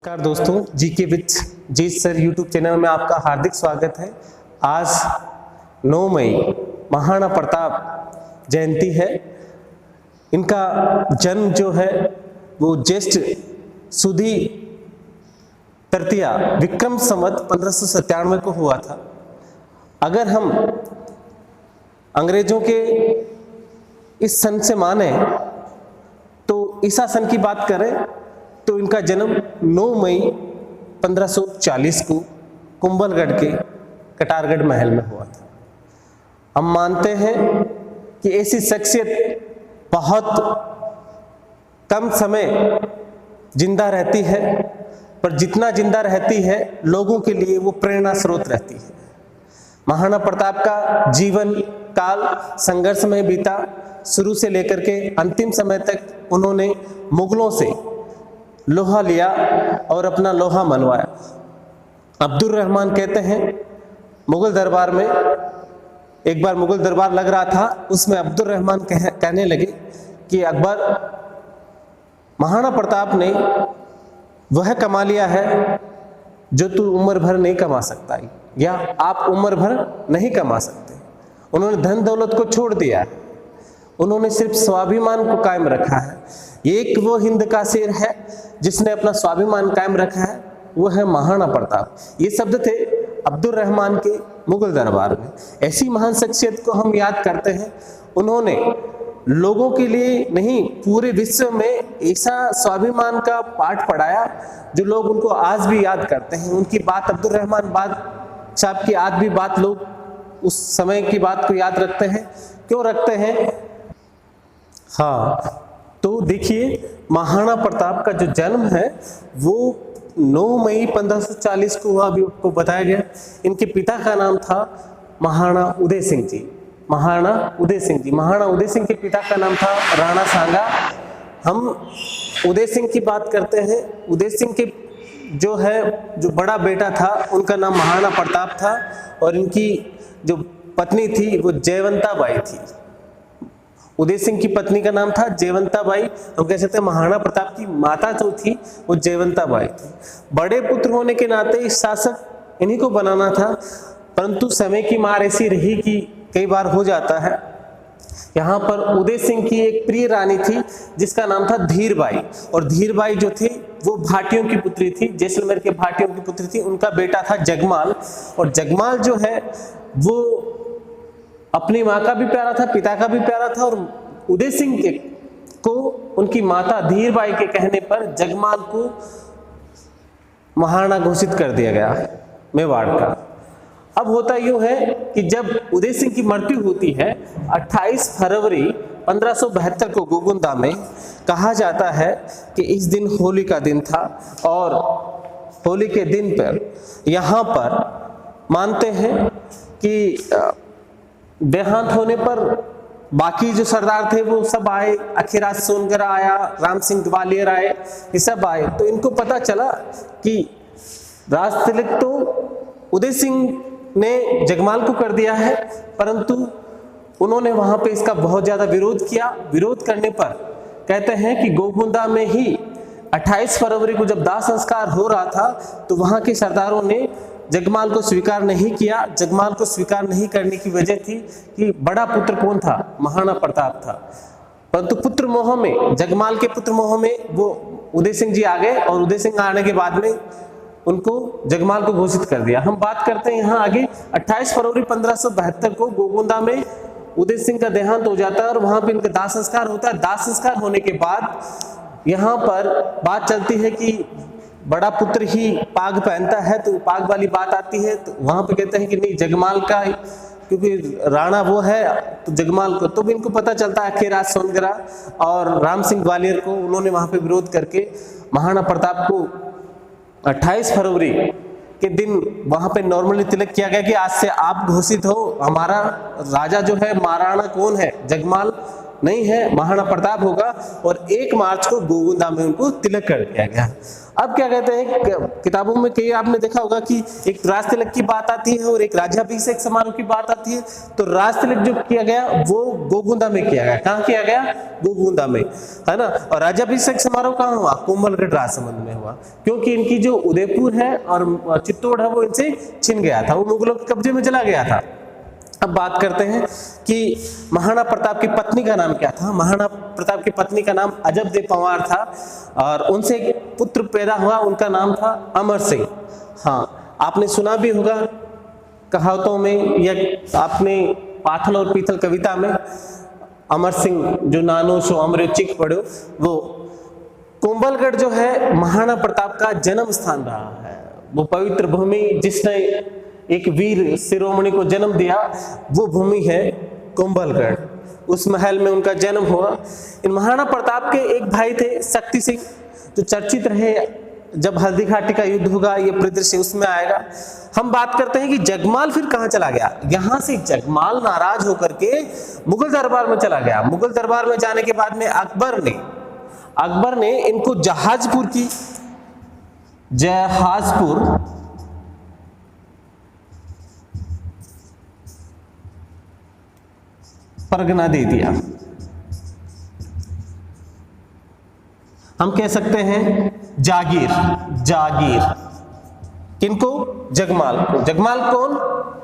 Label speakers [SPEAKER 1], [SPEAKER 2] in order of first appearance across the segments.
[SPEAKER 1] नमस्कार दोस्तों, GK with Jeet sir YouTube channel में आपका हार्दिक स्वागत है। आज 9 मई महाराणा प्रताप जयंती है। इनका जन्म जो है वो ज्येष्ठ सुदी तृतीया विक्रम संवत 1597 को हुआ था। अगर हम अंग्रेजों के इस सन से माने तो ईसा सन की बात करें तो इनका जन्म 9 मई 1540 को कुंभलगढ़ के कटारगढ़ महल में हुआ था। हम मानते हैं कि ऐसी शख्सियत बहुत कम समय जिंदा रहती है, पर जितना जिंदा रहती है लोगों के लिए वो प्रेरणा स्रोत रहती है। महाराणा प्रताप का जीवन काल संघर्ष में बीता। शुरू से लेकर के अंतिम समय तक उन्होंने मुगलों से लोहा लिया और अपना लोहा मनवाया। अब्दुल रहमान कहते हैं मुगल दरबार में एक बार मुगल दरबार लग रहा था, उसमें अब्दुल रहमान कहने लगे कि अकबर, महाराणा प्रताप ने वह कमा लिया है जो तू उम्र भर नहीं कमा सकता, या आप उम्र भर नहीं कमा सकते। उन्होंने धन दौलत को छोड़ दिया, उन्होंने सिर्फ स्वाभिमान को कायम रखा है। एक वो हिंद का शेर है जिसने अपना स्वाभिमान कायम रखा है, वो है महाराणा प्रताप। ये शब्द थे अब्दुल रहमान के मुगल दरबार में। ऐसी महान शख्सियत को हम याद करते हैं। उन्होंने लोगों के लिए नहीं, पूरे विश्व में ऐसा स्वाभिमान का पाठ पढ़ाया जो लोग उनको आज भी याद करते हैं। उनकी बात, अब्दुल रहमान बात साहब की आज भी बात लोग उस समय की बात को याद रखते हैं। क्यों रखते हैं? हाँ, तो देखिए, महाराणा प्रताप का जो जन्म है वो 9 मई 1540 को हुआ, अभी आपको बताया गया। इनके पिता का नाम था महाराणा उदय सिंह जी। महाराणा उदय सिंह जी, महाराणा उदय सिंह के पिता का नाम था राणा सांगा। हम उदय सिंह की बात करते हैं। उदय सिंह के जो बड़ा बेटा था उनका नाम महाराणा प्रताप था, और इनकी जो पत्नी थी वो जयवंता बाई थी। उदय सिंह की पत्नी का नाम था जयवंता बाई। हम कह सकते हैं महाराणा प्रताप की माता जो थी वो जयवंता बाई थी। बड़े पुत्र होने के नाते शासक इन्हीं को बनाना था, परंतु समय की मार ऐसी रही कि कई बार हो जाता है। यहाँ पर उदय सिंह की एक प्रिय रानी थी जिसका नाम था धीरबाई, और धीरबाई जो थी वो भाटियों की पुत्री थी, जैसलमेर के भाटियों की पुत्री थी। उनका बेटा था जगमाल, और जगमाल जो है वो अपनी माँ का भी प्यारा था, पिता का भी प्यारा था, और उदय सिंह को उनकी माता धीरबाई के कहने पर जगमाल को महाराणा घोषित कर दिया गया मेवाड़ का। अब होता यूं है कि जब उदय सिंह की मृत्यु होती है 28 फरवरी 1572 को गोगुंदा में, कहा जाता है कि इस दिन होली का दिन था, और होली के दिन पर यहाँ पर मानते हैं कि देहांत होने पर बाकी जो सरदार थे वो सब आए। अखीराज सोनगरा आया, राम सिंह ग्वालियर आए, ये सब आए। तो इनको पता चला कि राज तिलक तो उदय सिंह ने जगमाल को कर दिया है, परंतु उन्होंने वहां पे इसका बहुत ज्यादा विरोध किया। विरोध करने पर कहते हैं कि गोगुंदा में ही 28 फरवरी को जब दाह संस्कार हो रहा था तो वहां के सरदारों ने जगमाल को स्वीकार नहीं किया। जगमाल को स्वीकार नहीं करने की वजह थी कि बड़ा पुत्र कौन था? महाराणा प्रताप था। परंतु पुत्र मोह में, जगमाल के पुत्र मोह में वो उदय सिंह जी आ गए, और उदय सिंह आने के बाद में उनको जगमाल को घोषित कर दिया। हम बात करते हैं यहाँ आगे 28 फरवरी 1572 को गोगुंदा में उदय सिंह का देहांत हो जाता है, और वहां पे इनका दाह संस्कार होता है। दाह संस्कार होने के बाद यहाँ पर बात चलती है कि बड़ा पुत्र ही पाग पहनता है, तो पाग वाली बात आती है। तो वहां पे कहते हैं कि नहीं, जगमाल का, क्योंकि राणा वो है तो जगमाल को। तो भी इनको पता चलता है अखीराज सोनगरा और राम सिंह ग्वालियर को, उन्होंने वहां पे विरोध करके महाराणा प्रताप को 28 फरवरी के दिन वहां पे नॉर्मली तिलक किया गया कि आज से आप घोषित हो, हमारा राजा जो है महाराणा कौन है? जगमाल नहीं है, महाराणा प्रताप होगा। और 1 मार्च को गोगुंदा में उनको तिलक कर दिया गया। अब क्या कहते हैं, किताबों में कई आपने देखा होगा कि एक राज तिलक की बात आती है और एक राज्याभिषेक समारोह की बात आती है। तो राज तिलक जो किया गया वो गोगुंदा में किया गया। कहाँ किया गया? गोगुंदा में, है ना। और राज्याभिषेक समारोह कहाँ हुआ? कोंभलगढ़ राजसमंद में हुआ, क्योंकि इनकी जो उदयपुर है और चित्तौड़ है वो इनसे छिन गया था, वो मुगलों के कब्जे में चला गया था। अब बात करते हैं कि महाराणा प्रताप की पत्नी का नाम क्या था। महाराणा प्रताप की पत्नी का नाम अजब दे पंवार था और उनसे एक पुत्र पैदा हुआ, उनका नाम था अमर सिंह। हाँ, आपने सुना भी होगा कहावतों में या आपने पाथल और पीथल कविता में, अमर सिंह जो नानो सो अमर चिक पढ़ो। वो कोंभलगढ़ जो है महाराणा प्रताप का जन्म स्थान रहा है। वो पवित्र भूमि जिसने एक वीर शिरोमणि को जन्म दिया, वो भूमि है कोंभलगढ़। उस महल में उनका जन्म हुआ। इन महाराणा प्रताप के एक भाई थे शक्ति सिंह, जो चर्चित रहे। जब हल्दी घाटी का युद्ध होगा ये परिदृश्य उसमें आएगा। हम बात करते हैं कि जगमाल फिर कहां चला गया। यहां से जगमाल नाराज होकर के मुगल दरबार में चला गया। मुगल दरबार में जाने के बाद में अकबर ने इनको जहाजपुर परगना दे दिया। हम कह सकते हैं जागीर। किनको? जगमाल को। जगमाल कौन?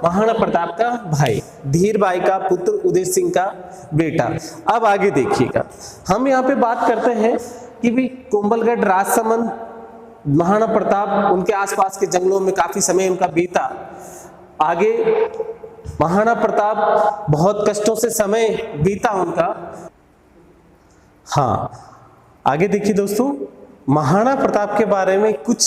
[SPEAKER 1] महाराणा प्रताप का भाई, धीर बाई का पुत्र, उदय सिंह का बेटा। अब आगे देखिएगा, हम यहाँ पे बात करते हैं कि भी कोंभलगढ़ राजसमंद, महाराणा प्रताप उनके आसपास के जंगलों में काफी समय उनका बीता। आगे महाराणा प्रताप बहुत कष्टों से समय बीता उनका। हाँ, आगे देखिए दोस्तों, महाराणा प्रताप के बारे में कुछ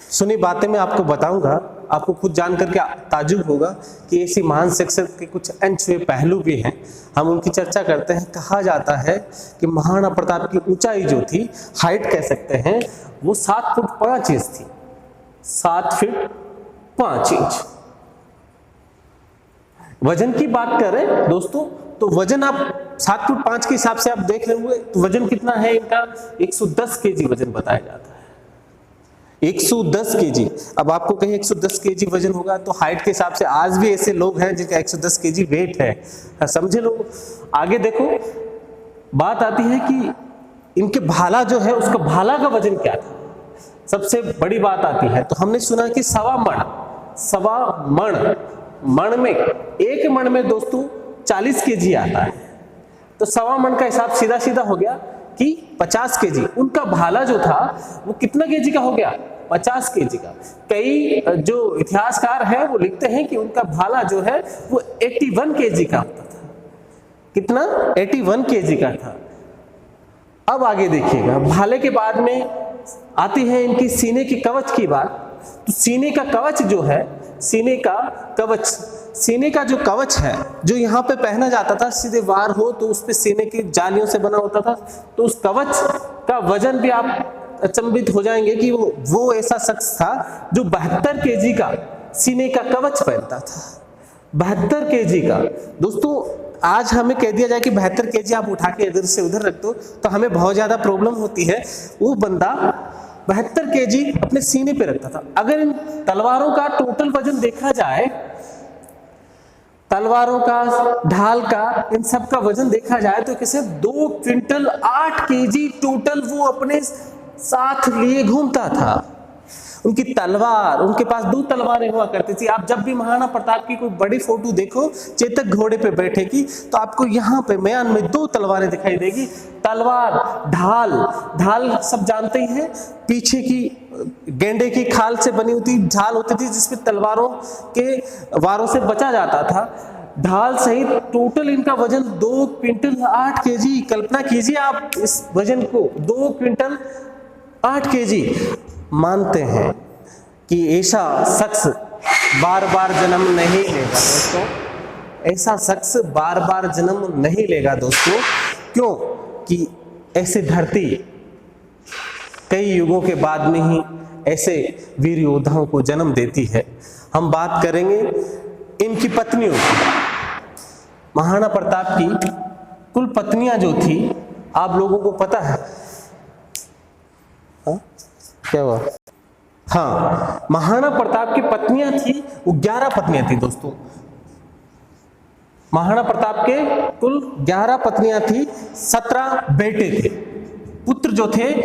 [SPEAKER 1] सुनी बातें मैं आपको बताऊंगा। आपको खुद जानकर के ताज्जुब होगा कि ऐसी महान शख्सियत के कुछ अनछुए पहलू भी हैं। हम उनकी चर्चा करते हैं। कहा जाता है कि महाराणा प्रताप की ऊंचाई जो थी, हाइट कह सकते हैं, वो 7 फुट 5 इंच थी। 7 फीट 5 इंच। वजन की बात करें दोस्तों, तो वजन आप 7 फुट 5 के हिसाब से आप देख रहे होंगे, तो वजन कितना है इनका? 110 केजी वजन बताया जाता है। 110 केजी। अब आपको कहीं 110 केजी वजन होगा तो हाइट के हिसाब से आज भी ऐसे लोग हैं जिनका 110 केजी वेट है, समझे लोग। आगे देखो, बात आती है कि इनके भाला जो है, उसका भाला का वजन क्या था। सबसे बड़ी बात आती है, तो हमने सुना कि 1.25 मण में, 1 मण में दोस्तों 40 केजी आता है। तो 1.25 मण का हिसाब सीधा सीधा हो गया कि 50 केजी। उनका भाला जो था वो कितना केजी का हो गया? 50 केजी का। कई जो इतिहासकार हैं वो लिखते हैं कि उनका भाला जो है वो 81 केजी का होता था। कितना? 81 केजी का था। अब आगे देखिएगा, भाले के बाद में आती है इनकी सीने की कवच की बात। तो सीने का कवच जो है, सीने का जो कवच है, जो यहाँ पे पहना जाता था, सीधे वार हो तो उस पे सीने की जालियों से बना होता था। तो उस कवच का वजन भी आप अचंभित हो जाएंगे कि वो ऐसा शख्स था जो 72 केजी का सीने का कवच पहनता था। 72 केजी का। दोस्तों, आज हमें कह दिया जाए कि 72 केजी आप उठा के इधर से उधर रख दो तो हमें बहुत ज्यादा प्रॉब्लम होती है। वो बंदा 72 केजी अपने सीने पे रखता था। अगर इन तलवारों का टोटल वजन देखा जाए, तलवारों का, ढाल का, इन सब का वजन देखा जाए तो किसे 2 क्विंटल 8 केजी टोटल वो अपने साथ लिए घूमता था। उनकी तलवार, उनके पास 2 तलवारें हुआ करती थी। आप जब भी महाराणा प्रताप की कोई बड़ी फोटो देखो, चेतक घोड़े पे बैठे की, तो आपको यहाँ पे म्यान में 2 तलवारें दिखाई देगी। तलवार, ढाल सब जानते ही हैं, पीछे की गेंडे की खाल से बनी होती ढाल होती थी जिसपे तलवारों के वारों से बचा जाता था। ढाल सहित टोटल इनका वजन 2 क्विंटल 8 केजी। कल्पना कीजिए आप इस वजन को, 2 क्विंटल 8 केजी। मानते हैं कि ऐसा शख्स बार बार जन्म नहीं लेगा दोस्तों, ऐसा शख्स बार बार जन्म नहीं लेगा दोस्तों। क्यों? कि ऐसे धरती कई युगों के बाद में ही ऐसे वीर योद्धाओं को जन्म देती है। हम बात करेंगे इनकी पत्नियों की। महाराणा प्रताप की कुल पत्नियां जो थी, आप लोगों को पता है? हाँ? क्या हुआ? हाँ, महाराणा प्रताप की पत्नियां थी, वो 11 पत्नियां थी दोस्तों। महाराणा प्रताप के कुल 11 पत्नियां थी, 17 बेटे थे। पुत्र जो थे